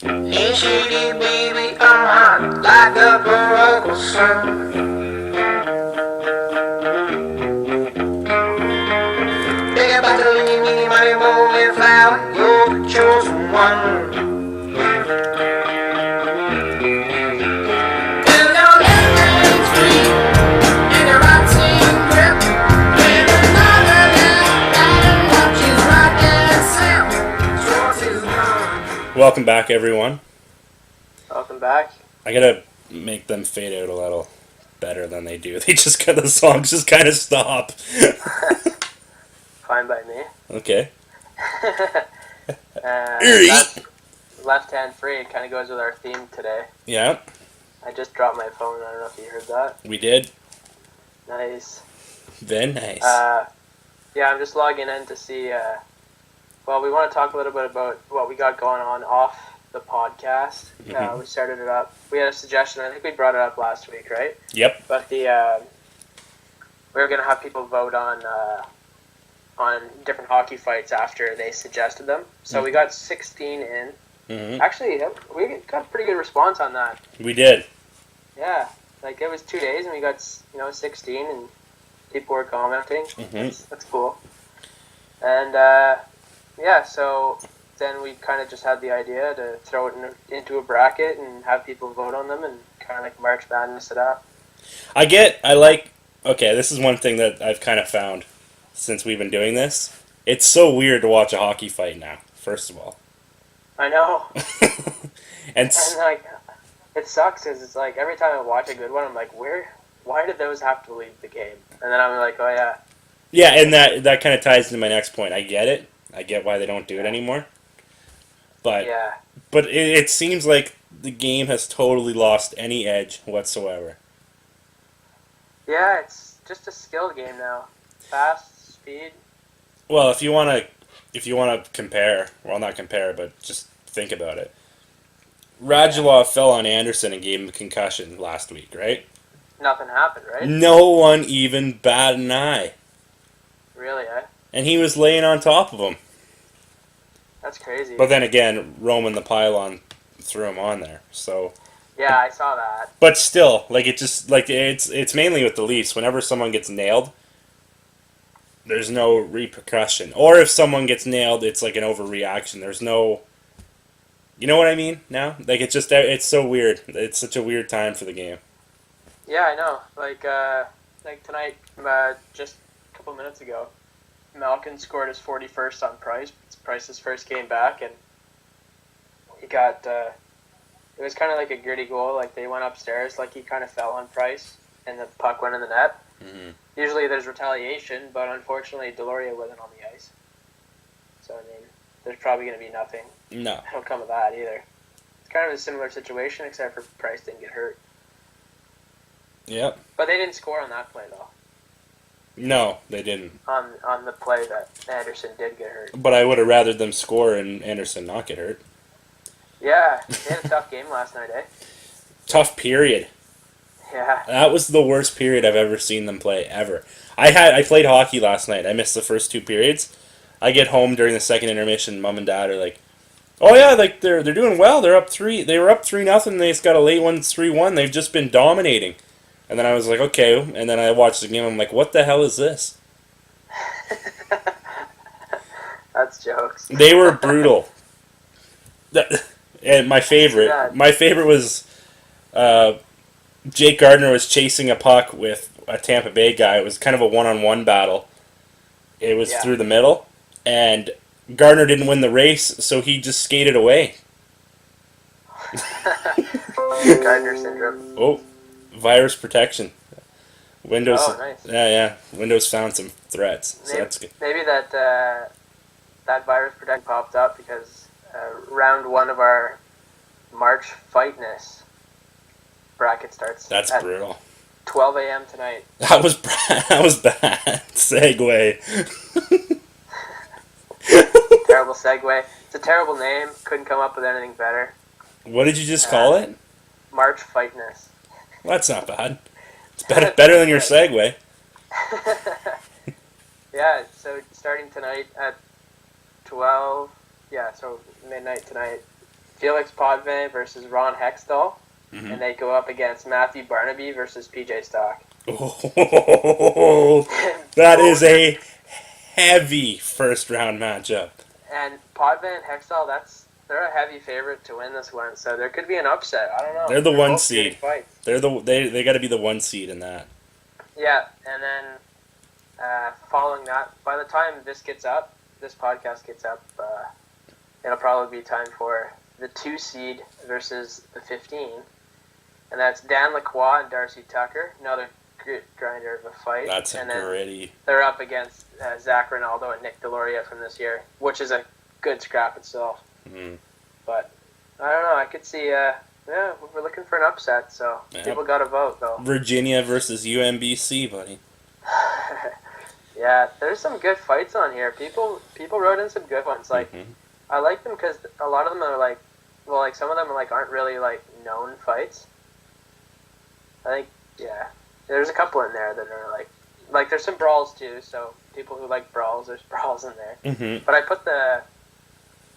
Hey, shady baby, I'm hot like a prodigal son. Think about the leaning, my morning flower, you're the chosen one. Till your everything's free, and your right same grip. With another left, and watch you rock and sip. Yours is mine. Welcome back, everyone. Welcome back. I gotta make them fade out a little better than they do. They just got the songs just kind of stop. Fine by me. Okay. That's left hand free. It kind of goes with our theme today. Yeah, I just dropped my phone. I don't know if you heard that. we did. Nice. Very nice. Yeah, I'm just logging in to see. Well, we want to talk a little bit about what we got going on off the podcast. We started it up. We had a suggestion. I think we brought it up last week, right? Yep. But we were gonna have people vote on different hockey fights after they suggested them. So we got 16 in. Mm-hmm. Actually, we got a pretty good response on that. We did. Yeah, like it was 2 days and we got 16 and people were commenting. Mm-hmm. That's cool. And yeah, so then we kind of just had the idea to throw it into a bracket and have people vote on them and kind of like March Madness it up. Okay, this is one thing that I've kind of found since we've been doing this. It's so weird to watch a hockey fight now, first of all. I know. and And like, it sucks because it's like every time I watch a good one, I'm like, why did those have to leave the game? And then I'm like, oh yeah. yeah, and that kind of ties into my next point. I get it. I get why they don't do it anymore. But Yeah. But it seems like the game has totally lost any edge whatsoever. Yeah, it's just a skill game now. Fast, speed. Well, if you want to compare, well, not compare, but just think about it. Radulov fell on Anderson and gave him a concussion last week, right? Nothing happened, right? No one even batted an eye. Really, eh? And he was laying on top of him. That's crazy. But then again, Roman the Pylon threw him on there. So, Yeah, I saw that. but still, like it's mainly with the Leafs. Whenever someone gets nailed, there's no repercussion. Or if someone gets nailed, it's like an overreaction. There's no, you know what I mean? Now, like it's so weird. It's such a weird time for the game. Yeah, I know. Like tonight, just a couple minutes ago, Malkin scored his 41st on Price. It's Price's first game back, and he got. It was kind of like a gritty goal. Like they went upstairs, like he kind of fell on Price, and the puck went in the net. Mm-hmm. Usually there's retaliation, but unfortunately Deloria wasn't on the ice. So I mean, there's probably going to be nothing. No. That'll come of that either. It's kind of a similar situation, except for Price didn't get hurt. Yep. But they didn't score on that play though. No, they didn't. On the play that Anderson did get hurt. But I would have rather them score and Anderson not get hurt. Yeah, they had a tough game last night, eh? Tough period. Yeah. That was the worst period I've ever seen them play, ever. I played hockey last night. I missed the first two periods. I get home during the second intermission. Mom and Dad are like, "Oh yeah, like they're doing well. They're up 3. They were up 3-0. They just got a late one, 3-1. They've just been dominating." And then I was like, "Okay." And then I watched the game. I'm like, "What the hell is this?" That's jokes. They were brutal. And my favorite was Jake Gardner was chasing a puck with a Tampa Bay guy. It was kind of a one-on-one battle. It was through the middle, and Gardner didn't win the race, so he just skated away. Gardner syndrome. Oh, virus protection. Windows. Oh, nice. Yeah. Windows found some threats, so that's good. Maybe that virus protection popped up because round 1 of our March Fightness bracket starts. That's at brutal. 12 a.m. tonight. That was bad. Segue. Terrible segue. It's a terrible name. Couldn't come up with anything better. What did you just call it? March Fightness. Well, that's not bad. It's better than your segue. Yeah, so starting tonight at 12, so midnight tonight, Felix Potvin versus Ron Hextall, Mhm. and they go up against Matthew Barnaby versus PJ Stock. Oh, that is a heavy first round matchup. And Potvin and Hextall, they're a heavy favorite to win this one, so there could be an upset. I don't know. They're the one both good seed. fights. They got to be the one seed in that. Yeah, and then following that, by the time this podcast gets up, it'll probably be time for the 2 seed versus the 15. And that's Dan Lacroix and Darcy Tucker, another grit grinder of a fight. That's and gritty. They're up against Zach Ronaldo and Nick Deloria from this year, which is a good scrap itself. Mm. But I don't know. I could see. We're looking for an upset, so people got to vote though. Virginia versus UMBC, buddy. Yeah, there's some good fights on here. People wrote in some good ones. Like I like them because a lot of them are like, well, like some of them aren't really like known fights. I think there's a couple in there that are like there's some brawls too. So people who like brawls, there's brawls in there. Mm-hmm. But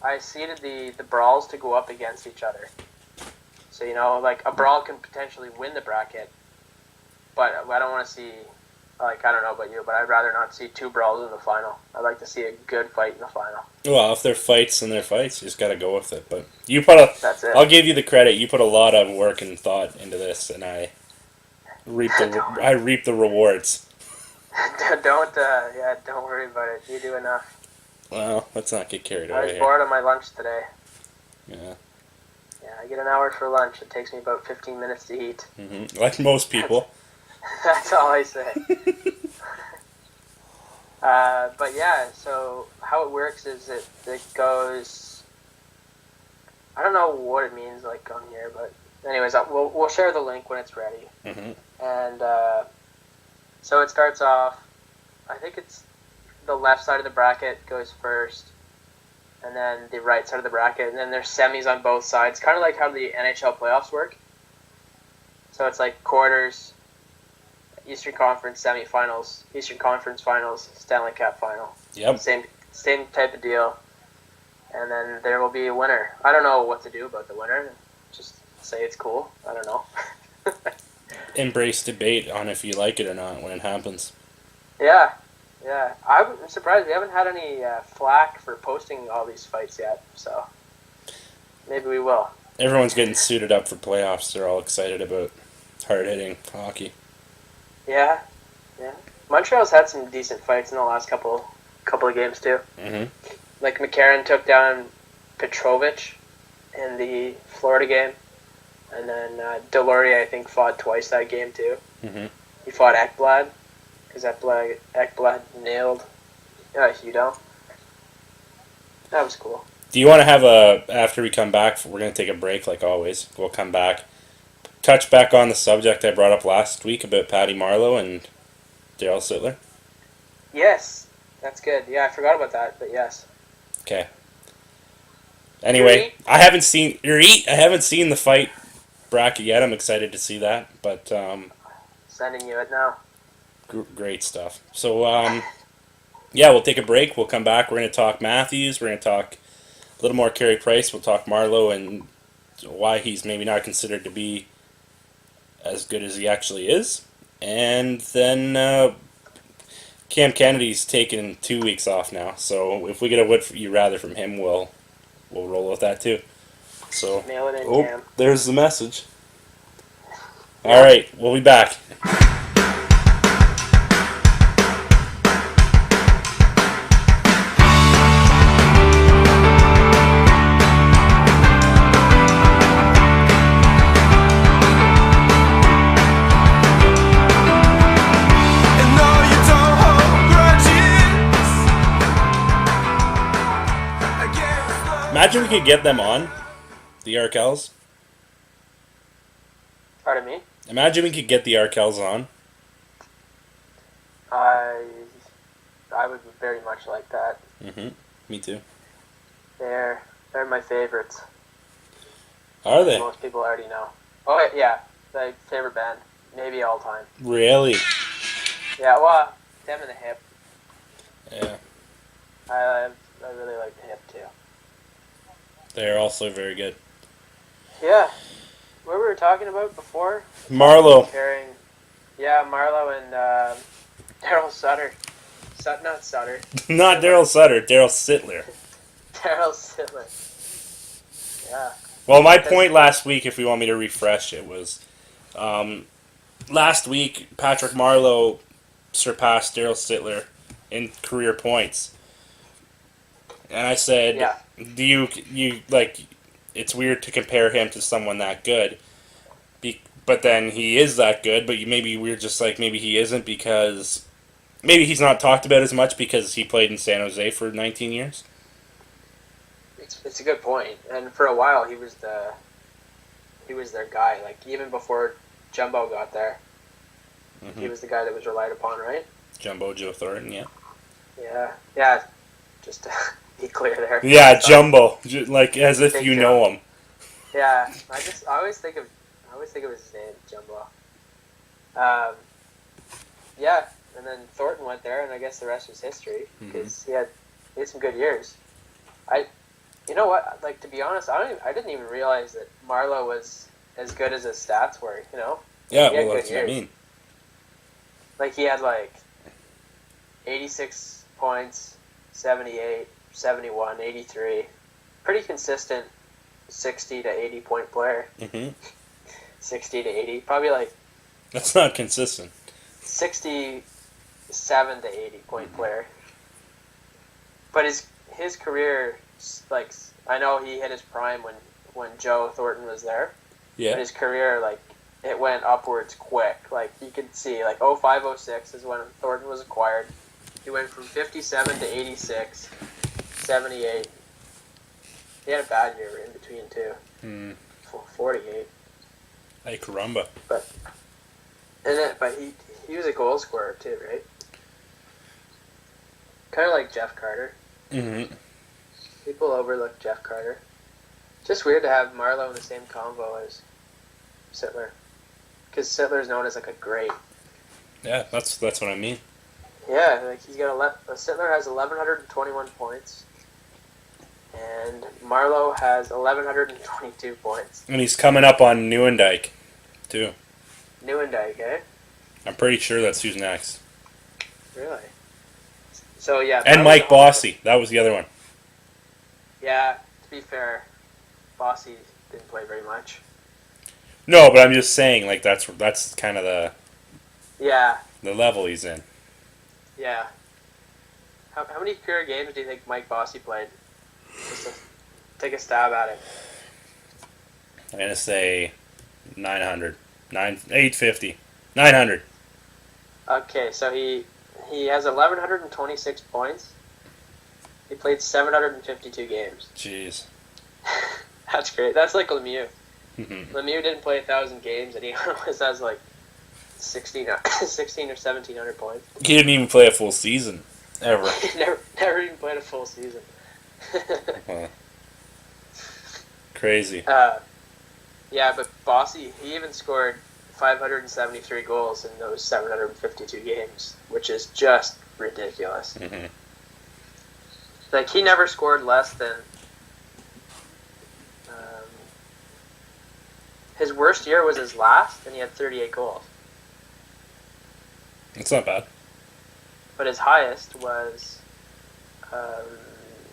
I seeded the brawls to go up against each other. So like a brawl can potentially win the bracket, but I don't want to see. Like, I don't know about you, but I'd rather not see 2 brawls in the final. I'd like to see a good fight in the final. Well, if they're fights, then they're fights. You just got to go with it. But That's it. I'll give you the credit. You put a lot of work and thought into this, and I reap the rewards. Don't worry about it. You do enough. Well, let's not get carried I away was here. bored on my lunch today. Yeah. Yeah, I get an hour for lunch. It takes me about 15 minutes to eat. Mm-hmm. Like most people. That's all I say. But yeah, so how it works is it goes. I don't know what it means like on here, but anyways, we'll share the link when it's ready. Mm-hmm. And so it starts off. I think it's the left side of the bracket goes first, and then the right side of the bracket, and then there's semis on both sides, kind of like how the NHL playoffs work. So it's like quarters. Eastern Conference semifinals, Eastern Conference finals, Stanley Cup final. Yep. Same type of deal. And then there will be a winner. I don't know what to do about the winner. Just say it's cool. I don't know. Embrace debate on if you like it or not when it happens. Yeah. I'm surprised we haven't had any flack for posting all these fights yet. So maybe we will. Everyone's getting suited up for playoffs. They're all excited about hard-hitting hockey. Yeah. Montreal's had some decent fights in the last couple of games too. Mm-hmm. Like McCarron took down Petrovich in the Florida game, and then Deloria I think fought twice that game too. Mm-hmm. He fought Ekblad because Ekblad nailed Hudon. That was cool. Do you want to have after we come back, we're going to take a break like always. We'll come back. Touch back on the subject I brought up last week about Patty Marleau and Daryl Sittler. Yes, that's good. Yeah, I forgot about that, but yes. Okay. Anyway, I haven't seen the fight bracket yet. I'm excited to see that, but Sending you it now. Great stuff. So yeah, we'll take a break. We'll come back. We're going to talk Matthews. We're going to talk a little more Carey Price. We'll talk Marleau and why he's maybe not considered to be as good as he actually is. And then Cam Kennedy's taken 2 weeks off now, so if we get a would you rather from him, we'll roll with that too. So Nail it in, Cam. there's the message. All right, we'll be back. Imagine we could get them on, the Arkells. Pardon me? Imagine we could get the Arkells on. I would very much like that. Mm-hmm. Me too. They're my favorites. Are they? Most people already know. Oh yeah, my favorite band, maybe all time. Really? Yeah, well, them and the Hip. Yeah. I really like the Hip too. They're also very good. Yeah. What we were talking about before? Marleau. Comparing, yeah, Marleau and Daryl Sutter. Not Sutter. Not Sittler. Daryl Sutter, Daryl Sittler. Daryl Sittler. Yeah. Well, my 'Cause- point last week, if we want me to refresh it, was last week Patrick Marleau surpassed Daryl Sittler in career points, and I said, yeah. "Do you like? It's weird to compare him to someone that good, but then he is that good. But maybe we're just like maybe he isn't because maybe he's not talked about as much because he played in San Jose for 19 years." It's a good point. And for a while, he was their guy. Like even before Jumbo got there, he was the guy that was relied upon, right? Jumbo Joe Thornton, yeah. Yeah. Yeah. Just to be clear there. Yeah, Sorry. Jumbo, like as if Big you Joe. know him. Yeah. I always think of his name, Jumbo. Yeah. And then Thornton went there, and I guess the rest was history because he had some good years. You know what? Like to be honest, I didn't even realize that Marleau was as good as his stats were. You know? Yeah, He had well, good that's what I years. mean. Like he had like 86 points, 78, 71, 83. Pretty consistent 60 to 80 point player. 60 to 80. Probably like That's not consistent. 67 to 80 point player. But his career, like I know he hit his prime when Joe Thornton was there. Yeah. But his career, like, it went upwards quick. Like, you could see, like, 05-06 is when Thornton was acquired. He went from 57 to 86, 78. He had a bad year in between, too. 48. Hey, caramba. But he was a goal scorer, too, right? Kind of like Jeff Carter. Mm-hmm. People overlook Jeff Carter. Just weird to have Marleau in the same convo as Sittler. Because Sittler's known as like a great. Yeah, that's what I mean. Yeah, like he's got Sittler has 1,121 points, and Marleau has 1,122 points. And he's coming up on Nieuwendyk, too. Nieuwendyk, eh? I'm pretty sure that's who's next. Really? So yeah. And Mike Bossy. That was the other one. Yeah, to be fair, Bossy didn't play very much. No, but I'm just saying, like, that's kind of Yeah, the level he's in. yeah. How many career games do you think Mike Bossy played? Just to take a stab at it. I'm going to say 900. 850. 900. Okay, so he has 1,126 points. He played 752 games. Jeez. That's great. That's like Lemieux. Mm-hmm. Lemieux didn't play 1,000 games, and he always has like 16 or 1,700 points. He didn't even play a full season. Ever. He never even played a full season. Crazy. Yeah, but Bossy, he even scored 573 goals in those 752 games, which is just ridiculous. Mm-hmm. Like, he never scored less than... his worst year was his last, and he had 38 goals. It's not bad. But his highest was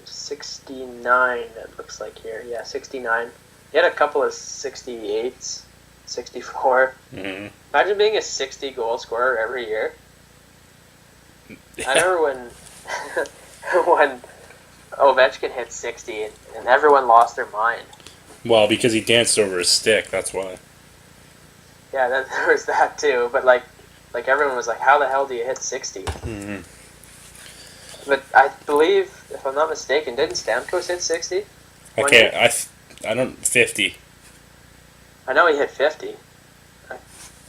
69, it looks like here. Yeah, 69. He had a couple of 68s, 64. Mm-hmm. Imagine being a 60 goal scorer every year. I remember when Ovechkin hit 60 and everyone lost their mind. Well, because he danced over his stick, that's why. Yeah, there was that too. But like everyone was like, "How the hell do you hit 60?" Mm-hmm. But I believe, if I'm not mistaken, didn't Stamkos hit 60? Okay, I don't 50. I know he hit 50.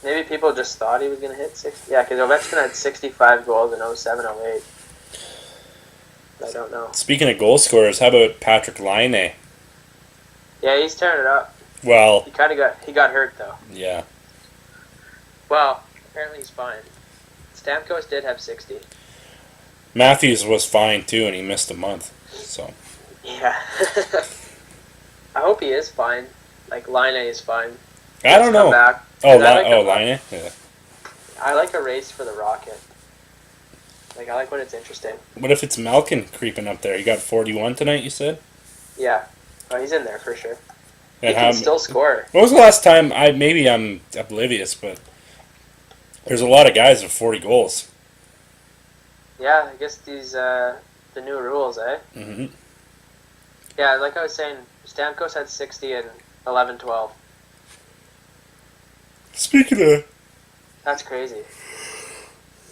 Maybe people just thought he was going to hit 60. Yeah, because Ovechkin had 65 goals in 07-08. I don't know. Speaking of goal scorers, how about Patrick Laine? Yeah, he's tearing it up. Well, He got hurt though. yeah. Well, apparently he's fine. Stamkos did have 60. Matthews was fine too, and he missed a month. So Yeah. I hope he is fine. Like Line is fine. I don't Come know. back. Oh, 'Cause I like the- Line. Yeah. I like a race for the Rocket. Like I like when it's interesting. What if it's Malkin creeping up there? He got 41 tonight, you said? Yeah. Oh, he's in there for sure. He And can still score. when was the last time, maybe I'm oblivious, but there's a lot of guys with 40 goals. Yeah, I guess these the new rules, eh? Mm-hmm. Yeah, like I was saying, Stamkos had 60 and 11-12. Speaking of... That's crazy.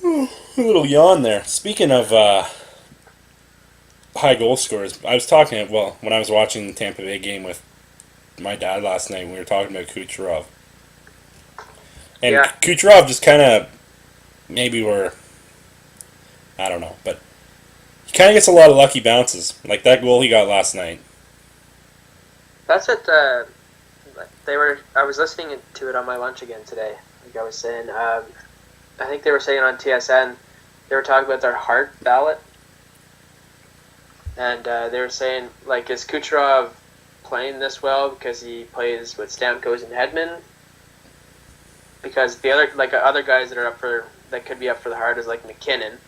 A little yawn there. Speaking of high goal scorers, I was talking, when I was watching the Tampa Bay game with my dad last night, we were talking about Kucherov. And Yeah. Kucherov just kind of, maybe I don't know, but he kind of gets a lot of lucky bounces, like that goal he got last night. That's what they were. I was listening to it on my lunch again today. Like I was saying, I think they were saying on TSN, they were talking about their heart ballot, and they were saying like, is Kucherov playing this well because he plays with Stamkos and Hedman? Because the other guys that could be up for the heart is like McKinnon.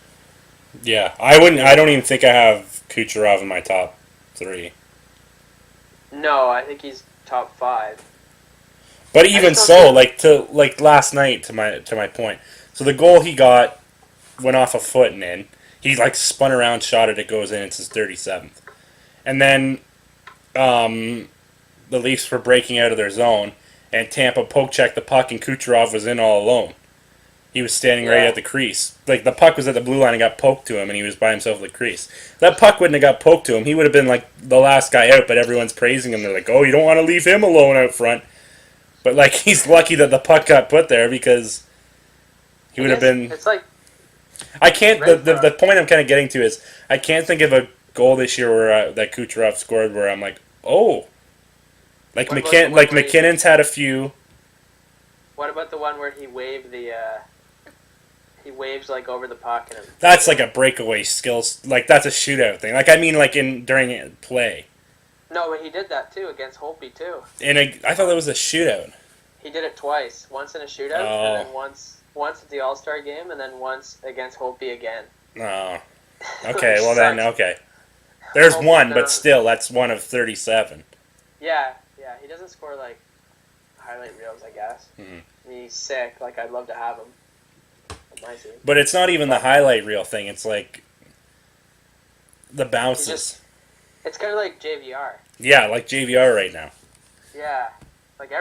Yeah, I don't even think I have Kucherov in my top 3. No, I think he's top 5. But even so, like last night, to my point. So the goal he got went off a foot and in. He like spun around, shot it, it goes in. It's his 37th. And then the Leafs were breaking out of their zone, and Tampa poke checked the puck, and Kucherov was in all alone. He was standing right at the crease. Like, the puck was at the blue line and got poked to him, and he was by himself at the crease. If that puck wouldn't have got poked to him, he would have been, like, the last guy out, but everyone's praising him. They're like, oh, you don't want to leave him alone out front. But, like, he's lucky that the puck got put there because he would have been... It's like... I can't... The point I'm kind of getting to is I can't think of a goal this year where that Kucherov scored where I'm like, oh... Like, McKinnon's had a few... What about the one where he waved the... He waves like over the puck and that's like a breakaway skills. Like that's a shootout thing. Like I mean, like during play. No, but he did that too against Holtby too. And I thought that was a shootout. He did it twice. Once in a shootout, and then once at the All-Star game, and then once against Holtby again. Oh, okay. Well then, okay. There's one, but still, that's one of 37. Yeah. He doesn't score like highlight reels, I guess. Mm-hmm. He's sick. Like I'd love to have him. But it's not even the highlight reel thing. It's like the bounces. It's kind of like JVR. Yeah, like JVR right now. Yeah, like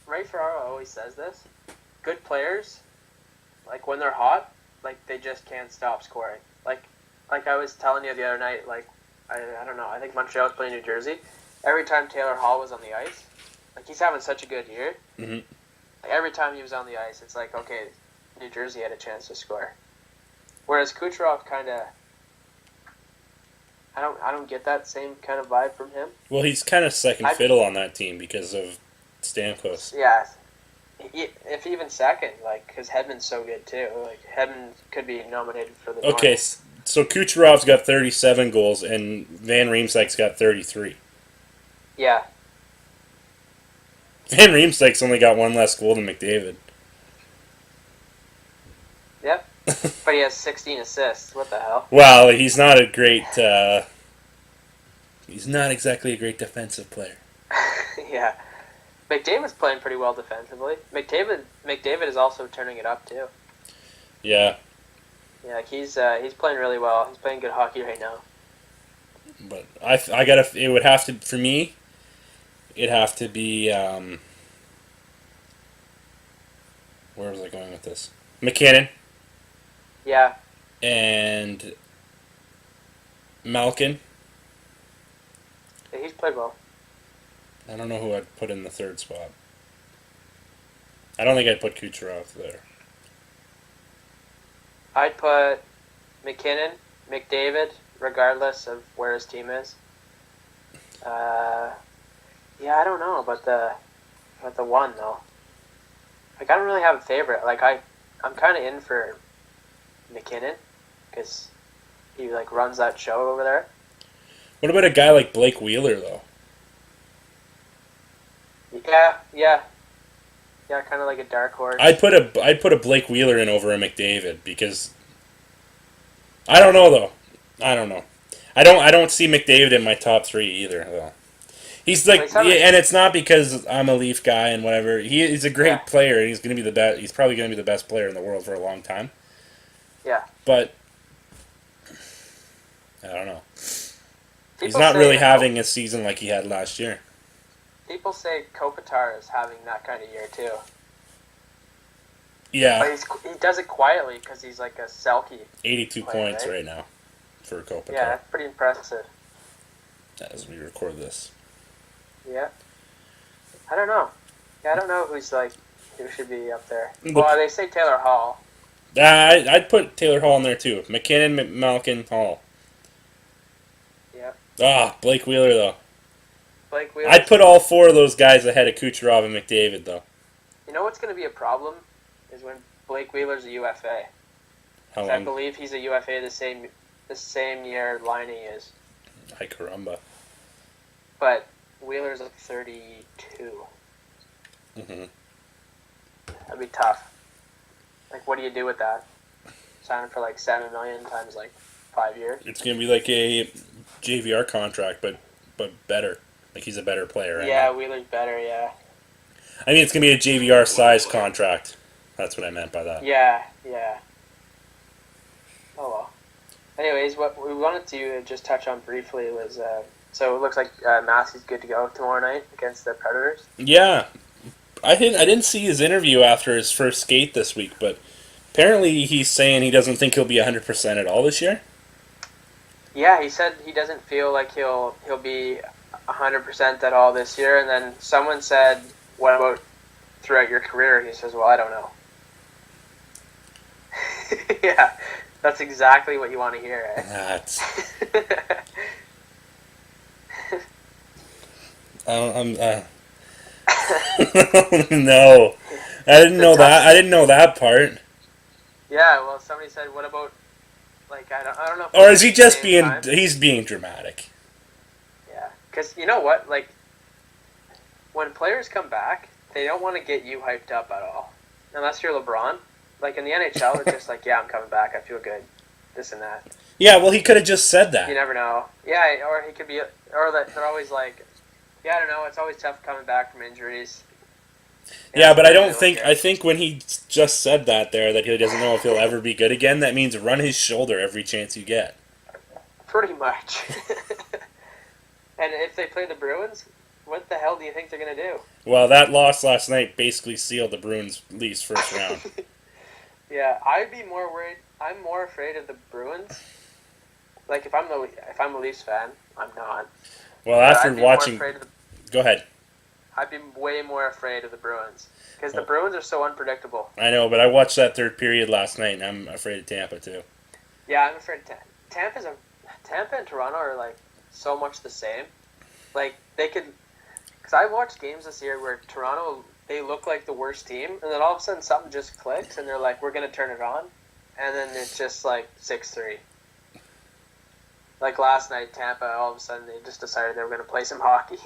Ray Ferraro always says this. Good players, like when they're hot, like they just can't stop scoring. Like I was telling you the other night. Like I don't know. I think Montreal was playing New Jersey. Every time Taylor Hall was on the ice, like he's having such a good year. Mm-hmm. Like every time he was on the ice, it's like okay. New Jersey had a chance to score, whereas Kucherov kind of, I don't get that same kind of vibe from him. Well, he's kind of second fiddle on that team because of Stamkos. Yeah, if even second, like because Hedman's so good too. Like Hedman could be nominated for the. Okay, North. so Kucherov's got 37 goals and Van Riemsdyk's got 33. Yeah. Van Riemsdyk's only got one less goal than McDavid. Yep. But he has 16 assists. What the hell? Well, he's not a great... he's not exactly a great defensive player. Yeah. McDavid's playing pretty well defensively. McDavid is also turning it up, too. Yeah. Yeah, he's playing really well. He's playing good hockey right now. But I gotta... It would have to... For me, it'd have to be... where was I going with this? McKinnon. Yeah. And Malkin. Yeah, he's played well. I don't know who I'd put in the third spot. I don't think I'd put Kucherov there. I'd put McKinnon, McDavid, regardless of where his team is. Yeah, I don't know about the one though. Like I don't really have a favorite. Like I'm kind of in for McKinnon because he like runs that show over there. What about a guy like Blake Wheeler though? Yeah, kind of like a dark horse. I'd put a Blake Wheeler in over a McDavid because I don't know though. I don't know. I don't see McDavid in my top three either. Though. He's Well, like, he's yeah, having, and it's not because I'm a Leaf guy and whatever. He's a great yeah, player, and he's gonna be the best. He's probably gonna be the best player in the world for a long time. yeah. But I don't know. He's People not really say having a season like he had last year. people say Kopitar is having that kind of year too, but Yeah, he does it quietly because he's like a Selkie 82 player, points right? right now for Kopitar Yeah, that's pretty impressive. as we record this. Yeah, I don't know. Yeah, I don't know who should be up there. The- Well, they say Taylor Hall. I'd put Taylor Hall in there too. McKinnon, Malkin, Hall. Yeah, Blake Wheeler though. Blake Wheeler. I'd put all four of those guys ahead of Kucherov and McDavid though. You know what's going to be a problem is when Blake Wheeler's a UFA. How I long? believe he's a UFA the same year Liney is, Ay caramba. but Wheeler's like 32. Mm-hmm. That'd be tough. Like, what do you do with that? Sign him for like $7 million times like 5 years. It's gonna be like a JVR contract, but better. Like he's a better player. Right Yeah, now. Wheeler's better. Yeah. I mean, it's gonna be a JVR size contract. That's what I meant by that. Yeah. Oh well. Anyways, what we wanted to just touch on briefly was so it looks like Massey's good to go tomorrow night against the Predators. Yeah, I didn't see his interview after his first skate this week, but apparently he's saying he doesn't think he'll be 100% at all this year. Yeah, he said he doesn't feel like he'll be 100% at all this year. And then someone said, "What about throughout your career?" He says, "Well, I don't know." Yeah, that's exactly what you want to hear. Eh? That's I'm no, I didn't know that. I didn't know that part. Yeah, well, somebody said, "What about like I don't know." If Or it's is he at the just same being? time." He's being dramatic. Yeah, because you know what? Like when players come back, they don't want to get you hyped up at all, unless you're LeBron. Like in the NHL, it's just like, "Yeah, I'm coming back. I feel good." This and that. Yeah, well, he could have just said You that. never know. Yeah, or he could be, or that they're always like, "Yeah, I don't know. It's always tough coming back from injuries." Yeah, but I don't really think. good. I think when he just said that that he doesn't know if he'll ever be good again. That means run his shoulder every chance you get. Pretty much. And if they play the Bruins, what the hell do you think they're gonna do? Well, that loss last night basically sealed the Bruins' Leafs first round. Yeah, I'd be more worried. I'm more afraid of the Bruins. Like if I'm a Leafs fan, I'm not. Well, But after I'd be more watching, afraid of the, go ahead. I'd be way more afraid of the Bruins because the Oh. Bruins are so unpredictable. I know, but I watched that third period last night, and I'm afraid of Tampa too. Yeah, I'm afraid Tampa and Toronto are like so much the same. Like they could, because I watched games this year where Toronto they look like the worst team, and then all of a sudden something just clicks, and they're like, "We're gonna turn it on," and then it's just like 6-3. Like last night, Tampa all of a sudden they just decided they were gonna play some hockey.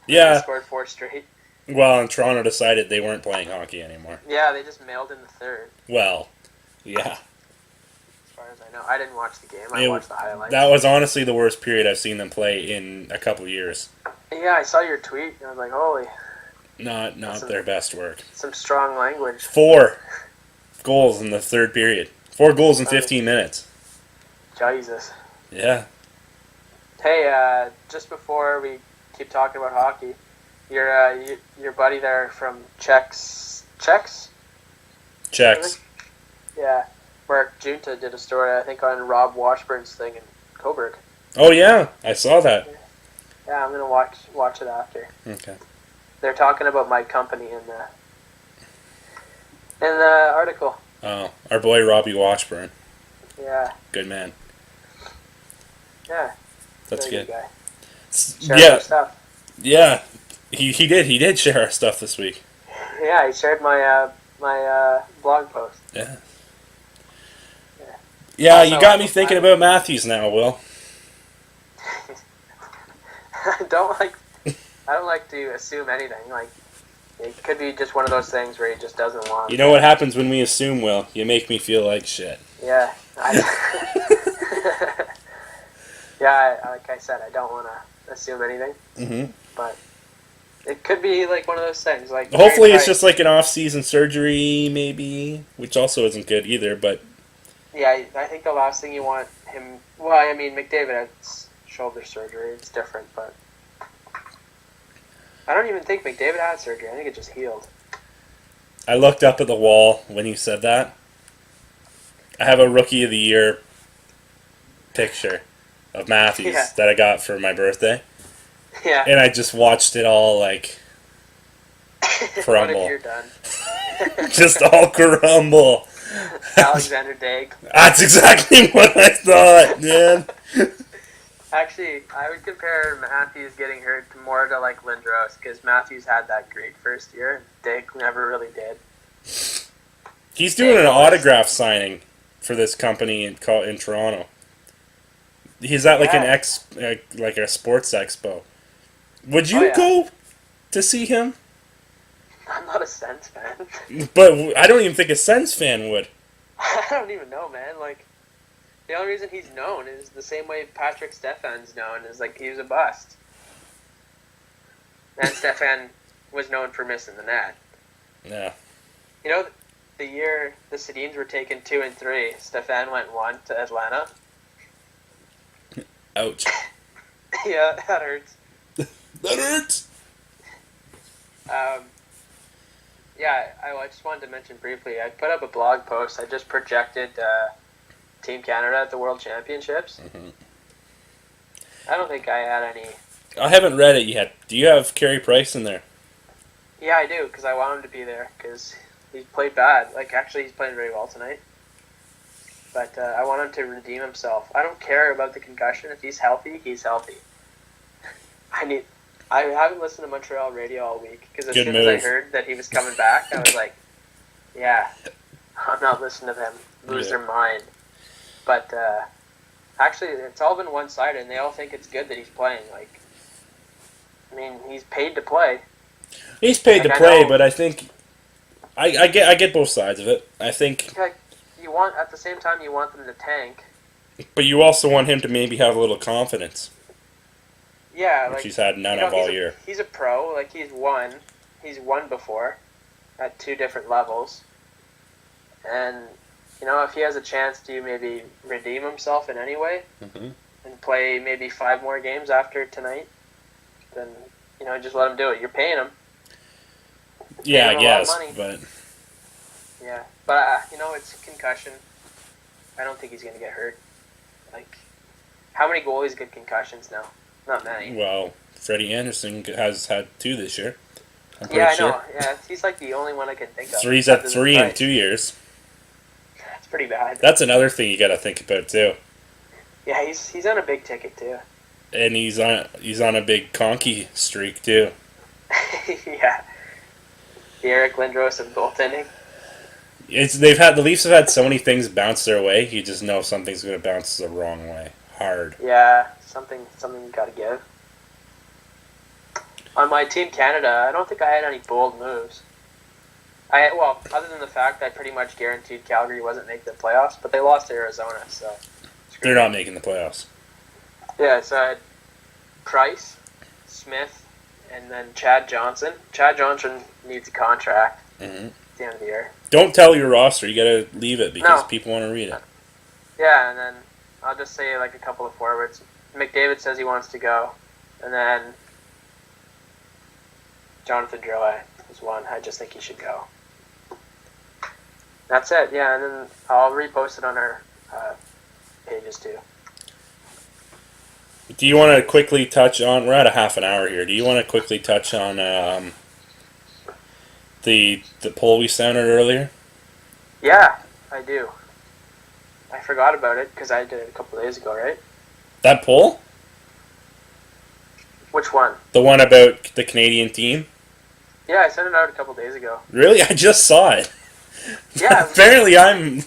They Yeah, scored 4 straight. well, and Toronto decided they weren't playing hockey anymore. Yeah, they just mailed in the third. Well, yeah. As far as I know, I didn't watch the game. I It- watched the highlights. That was honestly the worst period I've seen them play in a couple years. Yeah, I saw your tweet. And I was like, holy, Not their best work. some strong language. 4 goals in the third period. 4 goals in 15 minutes. Jesus. Yeah. Hey, just before we keep talking about hockey, your buddy there from Czechs? Checks. Yeah. Mark Junta did a story, I think, on Rob Washburn's thing in Coburg. Oh yeah, I saw that. Yeah, I'm gonna watch it after. Okay. They're talking about my company in the article. Oh, our boy Robbie Washburn. Yeah. Good man. Yeah. That's Really good. guy. Shared Yeah, our stuff. yeah. He did share our stuff this week. Yeah, he shared my blog post. Yeah. Yeah. Yeah, Also, you got me thinking about Matthews now, Will. I don't like to assume anything. Like It could be just one of those things where he just doesn't want. You know what happens when we assume, Will? You make me feel like shit. Yeah. Yeah, like I said, I don't want to assume anything. Mm-hmm. But it could be like one of those things. Like Hopefully it's just like an off-season surgery, maybe, which also isn't good either, but... Yeah, I think the last thing you want him... Well, I mean, McDavid had shoulder surgery. It's different, but... I don't even think McDavid had surgery. I think it just healed. I looked up at the wall when you said that. I have a Rookie of the Year picture of Matthews that I got for my birthday. Yeah. And I just watched it all, like, crumble. What if you're done? Just all crumble. Alexander Daigle. That's exactly what I thought, man. Actually, I would compare Matthews getting hurt more to like Lindros, because Matthews had that great first year, and Daigle never really did. He's doing an autograph signing for this company in Toronto. He's at like like a sports expo. Would you go to see him? I'm not a Sens fan. But I don't even think a Sens fan would. I don't even know, man. Like, the only reason he's known is the same way Patrick Stefan's known, is like he was a bust. And Stefan was known for missing the net. Yeah. You know, the year the Sedins were taken 2 and 3, Stefan went 1 to Atlanta. Ouch. Yeah, that hurts. That hurts. Yeah, I just wanted to mention briefly, I put up a blog post. I just projected Team Canada at the World Championships. Mm-hmm. I don't think I had any... I haven't read it yet. Do you have Carey Price in there? Yeah, I do, because I want him to be there, because he played bad. Like, actually, he's playing very well tonight. But I want him to redeem himself. I don't care about the concussion. If he's healthy, he's healthy. I haven't listened to Montreal radio all week, because as soon as I heard that he was coming back, I was like, yeah, I'm not listening to them lose their mind. But actually, it's all been one-sided, and they all think it's good that he's playing. Like, I mean, he's paid to play. He's paid to play, but I think I get both sides of it. I think you want, at the same time, you want them to tank. But you also want him to maybe have a little confidence. Yeah, which like he's had none of all year. He's a pro. Like, he's won before at 2 different levels. And, you know, if he has a chance to maybe redeem himself in any way and play maybe 5 more games after tonight, then, you know, just let him do it. You're paying him. Yeah, I guess, but... Yeah, but, you know, it's concussion. I don't think he's going to get hurt. Like, how many goalies get concussions now? Not many. Well, Freddie Anderson has had 2 this year. I'm pretty sure. I know. Yeah, he's like the only one I can think of. He's at 3 in 2 years. That's pretty bad. That's another thing you got to think about too. Yeah, he's on a big ticket too. And he's on a big conky streak too. Yeah. The Eric Lindros of goaltending. The Leafs have had so many things bounce their way. You just know something's going to bounce the wrong way, hard. Yeah, something you got to give. On my Team Canada, I don't think I had any bold moves. Other than the fact that I pretty much guaranteed Calgary wasn't making the playoffs, but they lost to Arizona, so... They're not making the playoffs. Yeah, so I had Price, Smith, and then Chad Johnson. Chad Johnson needs a contract at the end of the year. Don't tell your roster. You got to leave it because people want to read it. Yeah, and then I'll just say like a couple of forwards. McDavid says he wants to go, and then Jonathan Drouin is one. I just think he should go. That's it, yeah, and then I'll repost it on our pages too. Do you want to quickly touch on... We're at a half an hour here. Do you want to quickly touch on the poll we sounded earlier? Yeah, I do. I forgot about it because I did it a couple of days ago, right? That poll? Which one? The one about the Canadian team? Yeah, I sent it out a couple of days ago. Really? I just saw it. Yeah. Apparently I'm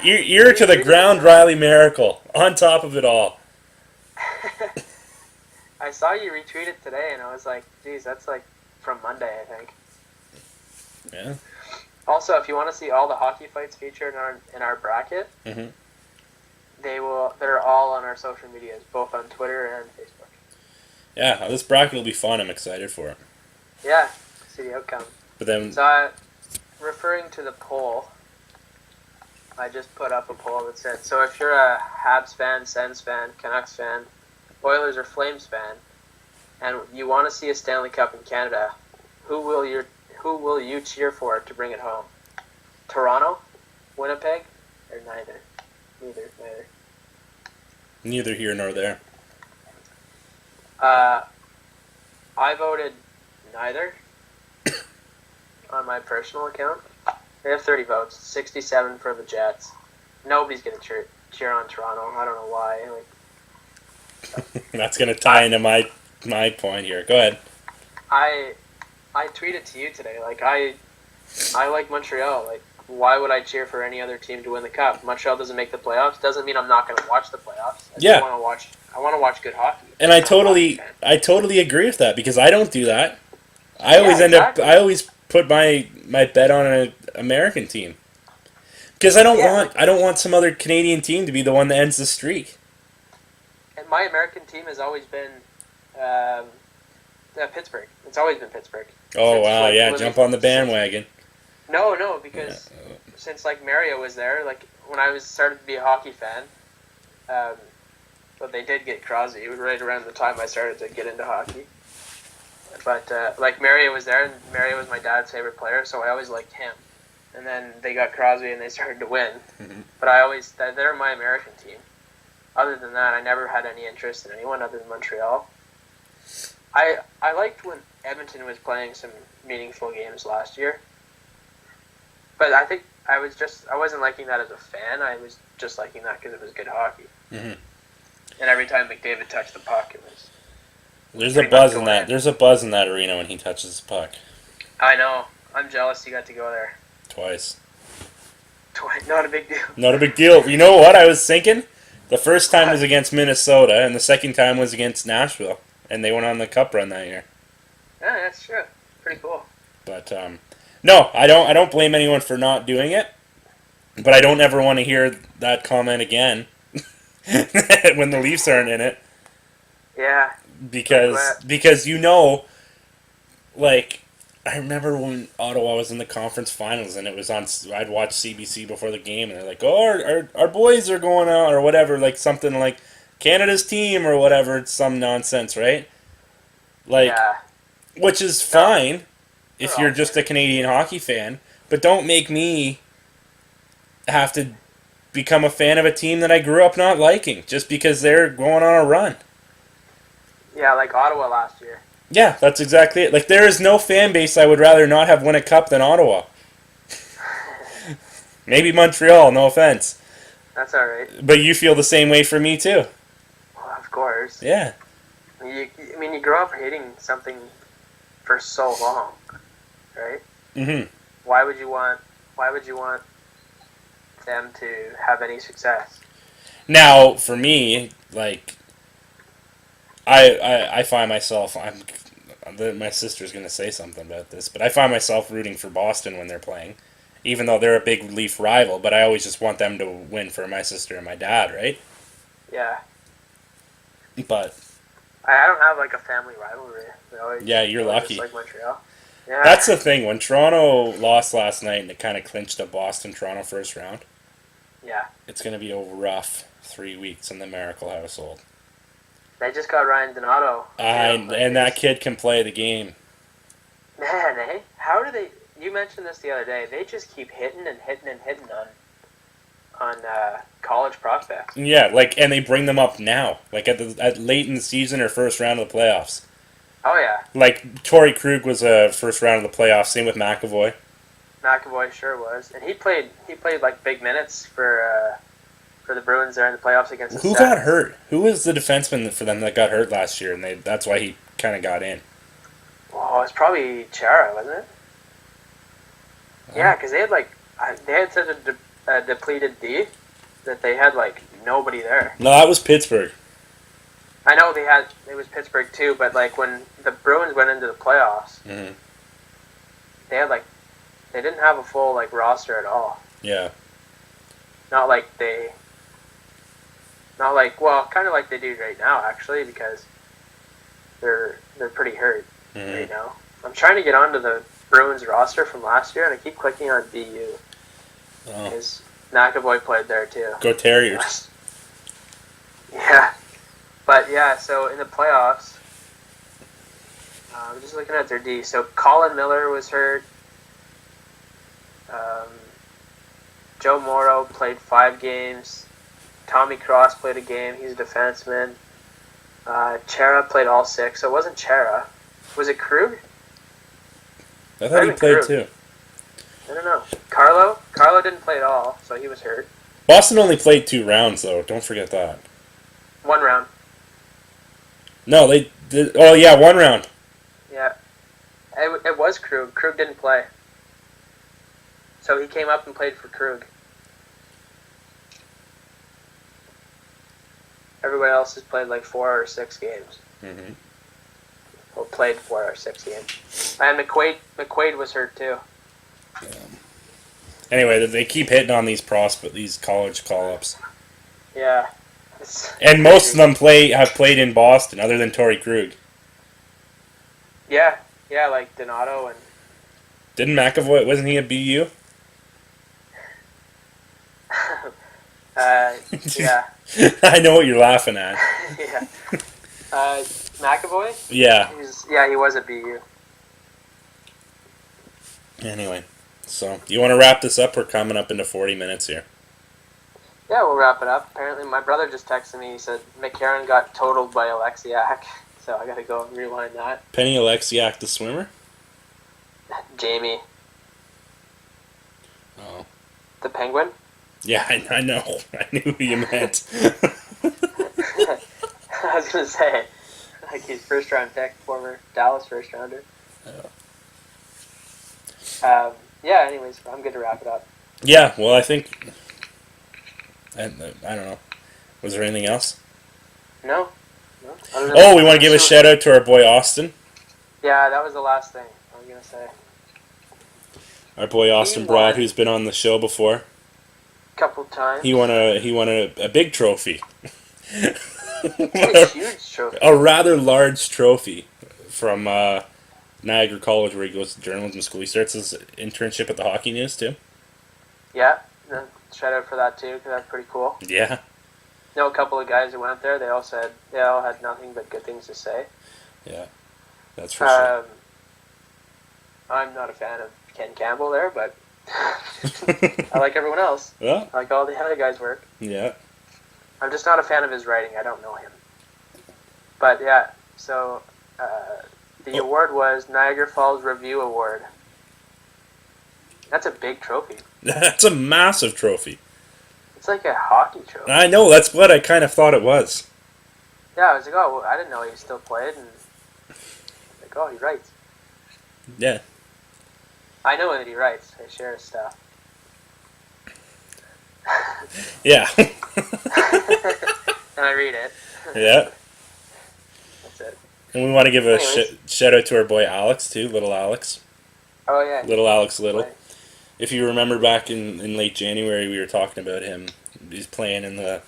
ear to the ground Riley Miracle on top of it all. I saw you retweet it today and I was like, geez, that's like from Monday, I think. Yeah. Also, if you want to see all the hockey fights featured in our bracket, Mm-hmm. they're all on our social medias, both on Twitter and Facebook. Yeah, this bracket will be fun. I'm excited for it. Yeah, see the outcome. But then, So, referring to the poll, I just put up a poll that said, so if you're a Habs fan, Sens fan, Canucks fan, Oilers or Flames fan, and you want to see a Stanley Cup in Canada, who will you cheer for to bring it home? Toronto, Winnipeg, or neither? Neither. neither here nor there. I voted neither on my personal account. They have 30 votes, 67 for the Jets. Nobody's gonna cheer on Toronto. I don't know why. That's gonna tie into my point here. Go ahead. I tweeted to you today. I like Montreal. Why would I cheer for any other team to win the cup? Montreal doesn't make the playoffs. Doesn't mean I'm not going to watch the playoffs. Yeah. I want to watch good hockey. And I totally agree with that because I don't do that. I always put my bet on an American team because I don't want some other Canadian team to be the one that ends the streak. And my American team has always been Pittsburgh. It's always been Pittsburgh. Oh wow, yeah, jump on the bandwagon. No, because since Mario was there, when I started to be a hockey fan, but they did get Crosby right around the time I started to get into hockey. But Mario was there, and Mario was my dad's favorite player, so I always liked him. And then they got Crosby, and they started to win. Mm-hmm. But they're my American team. Other than that, I never had any interest in anyone other than Montreal. I liked when Edmonton was playing some meaningful games last year. But I think I wasn't liking that as a fan. I was just liking that because it was good hockey. Mm-hmm. And every time McDavid touched the puck, it was. There's a buzz in that. There's a buzz in that arena when he touches the puck. I know. I'm jealous you got to go there. Twice. Not a big deal. Not a big deal. You know what I was thinking? The first time was against Minnesota, and the second time was against Nashville, and they went on the cup run that year. Yeah, that's true. Pretty cool. But no, I don't blame anyone for not doing it. But I don't ever want to hear that comment again when the Leafs aren't in it. Yeah. Because I remember when Ottawa was in the conference finals and it was on. I'd watch CBC before the game and they're like, "Oh, our boys are going out," or whatever, like something like Canada's team or whatever. It's some nonsense, right? Which is fine if you're just a Canadian hockey fan, but don't make me have to become a fan of a team that I grew up not liking just because they're going on a run. Yeah, like Ottawa last year. Yeah, that's exactly it. There is no fan base I would rather not have win a cup than Ottawa. Maybe Montreal, no offense. That's alright. But you feel the same way for me too. Well, of course. Yeah. You grow up hating something for so long, right? Mm-hmm. Why would you want them to have any success? Now, for me, I find myself, my sister's going to say something about this, but I find myself rooting for Boston when they're playing, even though they're a big Leaf rival, but I always just want them to win for my sister and my dad, right? Yeah. But I don't have a family rivalry. Yeah, you're lucky. Just like Montreal. Yeah. That's the thing. When Toronto lost last night and it kind of clinched the Boston-Toronto first round, yeah, it's going to be a rough 3 weeks in the Miracle household. They just got Ryan Donato. And that kid can play the game. Man, how do they... You mentioned this the other day. They just keep hitting on college prospects. Yeah, and they bring them up now. At late in the season or first round of the playoffs. Oh, yeah. Torrey Krug was a first round of the playoffs. Same with McAvoy. McAvoy sure was. And he played big minutes for the Bruins there in the playoffs against the Who got hurt? Who was the defenseman for them that got hurt last year? And that's why he kind of got in. Oh, it's probably Chara, wasn't it? Yeah, because they had such a depleted D that they had nobody there. No, that was Pittsburgh. I know it was Pittsburgh too, but when the Bruins went into the playoffs, Mm-hmm. they had they didn't have a full like roster at all. Yeah. Not like well, kind of like they do right now actually, because they're pretty hurt right now. I'm trying to get onto the Bruins roster from last year, and I keep clicking on BU. Oh. Because McAvoy played there too. Go Terriers. Yeah. But yeah, so in the playoffs, I'm just looking at their D. So Colin Miller was hurt. Joe Morrow played 5 games. Tommy Cross played a game. He's a defenseman. Chara played all 6. So it wasn't Chara. Was it Krug? I thought he played too. I don't know. Carlo didn't play at all, so he was hurt. Boston only played 2 rounds, though. Don't forget that. 1 round. No, they did. Oh, yeah, 1 round. Yeah. It was Krug. Krug didn't play. So he came up and played for Krug. Everybody else has played like 4 or 6 games. Mm-hmm. Well, played 4 or 6 games. And McQuaid was hurt too. Anyway, they keep hitting on these these college call-ups. Yeah. And most of them have played in Boston, other than Torrey Krug. Yeah, like Donato and... Didn't McAvoy, wasn't he a BU? Yeah. I know what you're laughing at. Yeah. McAvoy? Yeah. He was a BU. Anyway, so you want to wrap this up? We're coming up into 40 minutes here. Yeah, we'll wrap it up. Apparently, my brother just texted me. He said McCarron got totaled by Alexiak, so I got to go and rewind that. Penny Alexiak, the swimmer? Jamie. Oh. The Penguin? Yeah, I know. I knew who you meant. I was going to say, like he's first-round pick, former Dallas first-rounder. Yeah, anyways, I'm good to wrap it up. Yeah, well, I think... I don't know. Was there anything else? No. Oh, we want to give a shout-out to our boy Austin. Yeah, that was the last thing I was going to say. Our boy Austin Broad, who's been on the show before. Couple times. He won a big trophy. A huge trophy. A rather large trophy from Niagara College, where he goes to journalism school. He starts his internship at the Hockey News too. Yeah, shout out for that too, because that's pretty cool. Yeah. Know a couple of guys that went there. They all had nothing but good things to say. Yeah, that's for sure. I'm not a fan of Ken Campbell there, but I like everyone else. Yeah. I like all the other guys' work. Yeah. I'm just not a fan of his writing. I don't know him. But yeah, so the award was Niagara Falls Review Award. That's a big trophy. That's a massive trophy. It's like a hockey trophy. I know, that's what I kind of thought it was. Yeah, I was like, oh, well, I didn't know he still played. And like, oh, he writes. Yeah. I know that he writes. I share his stuff. Yeah. And I read it. Yeah. That's it. And we want to give a shout out to our boy Alex too, little Alex. Oh yeah. Little Alex Little. Right. If you remember back in late January, we were talking about him. He's playing in the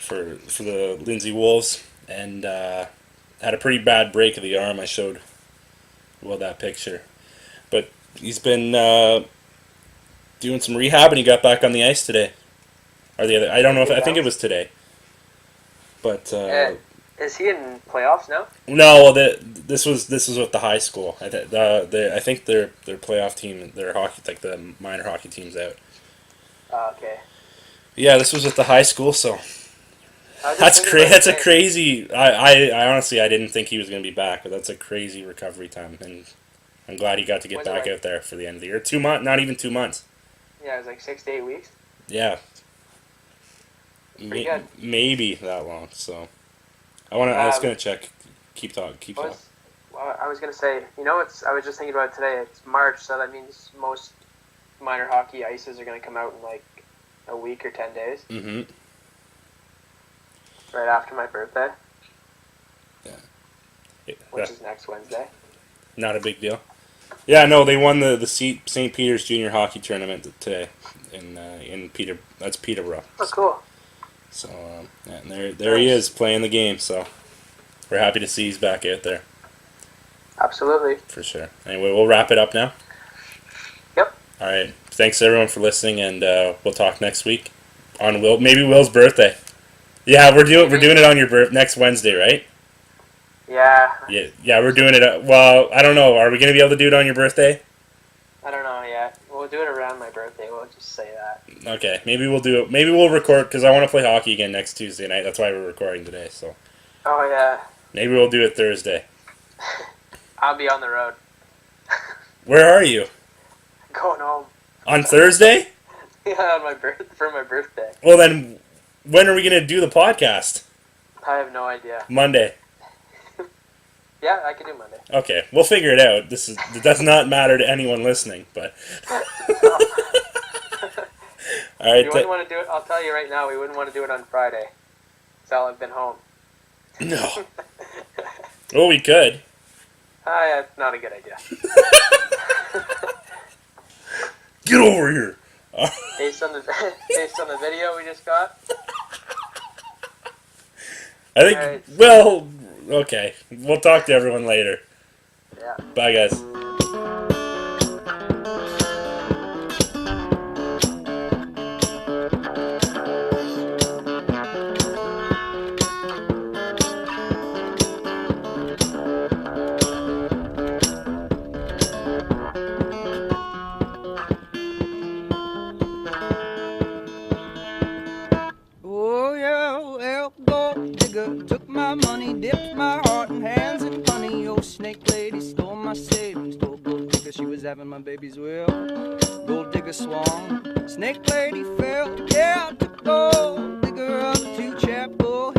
for the Lindsay Wolves and had a pretty bad break of the arm. I showed that picture, but he's been doing some rehab and he got back on the ice today. Or the other, I don't know if I think it was today. But is he in playoffs now? no, this was with the high school. I think their playoff team, their hockey, like the minor hockey team's out. Okay. Yeah, this was with the high school, so that's crazy. That's a crazy. I honestly I didn't think he was going to be back, but that's a crazy recovery time, and I'm glad he got to get back out there for the end of the year. 2 months, not even 2 months. Yeah, it was like 6 to 8 weeks. Yeah. Pretty good. Maybe that long. So I was gonna check. Keep talking. Well, I was gonna say, I was just thinking about it today. It's March, so that means most minor hockey ices are gonna come out in like a week or 10 days. Mm-hmm. Right after my birthday. Yeah. Which is next Wednesday. Not a big deal. Yeah, no, they won the St. Peter's Junior Hockey Tournament today in Peterborough. Oh, cool. So yeah, and there he is playing the game. So we're happy to see he's back out there Absolutely. for sure. Anyway, we'll wrap it up now. Yep. All right. Thanks everyone for listening, and we'll talk next week on maybe Will's birthday. Yeah, we're doing it on your next Wednesday, right? Yeah. Yeah, we're doing it. Well, I don't know. Are we gonna be able to do it on your birthday? I don't know yet. We'll do it around my birthday. We'll just say that. Okay, maybe we'll do it. Maybe we'll record because I want to play hockey again next Tuesday night. That's why we're recording today. So Oh yeah. maybe we'll do it Thursday. I'll be on the road. Where are you? Going home. On Thursday? Yeah, on for my birthday. Well, then, when are we gonna do the podcast? I have no idea. Monday. Yeah, I can do Monday. Okay, we'll figure it out. It does not matter to anyone listening, but. All right. You wouldn't want to do it. I'll tell you right now. We wouldn't want to do it on Friday. So I'll have been home. No. Well, we could. Yeah, not a good idea. Get over here. Based on the video we just got. I think. Alright. Well, okay. We'll talk to everyone later. Yeah. Bye, guys. Oh yeah, well, gold digger took my money, dipped my heart in hands and honey. Oh, snake lady stole my savings. Told gold digger she was having my baby's will. Gold digger swung, snake lady fell. Yeah, I took gold digger up to Chapel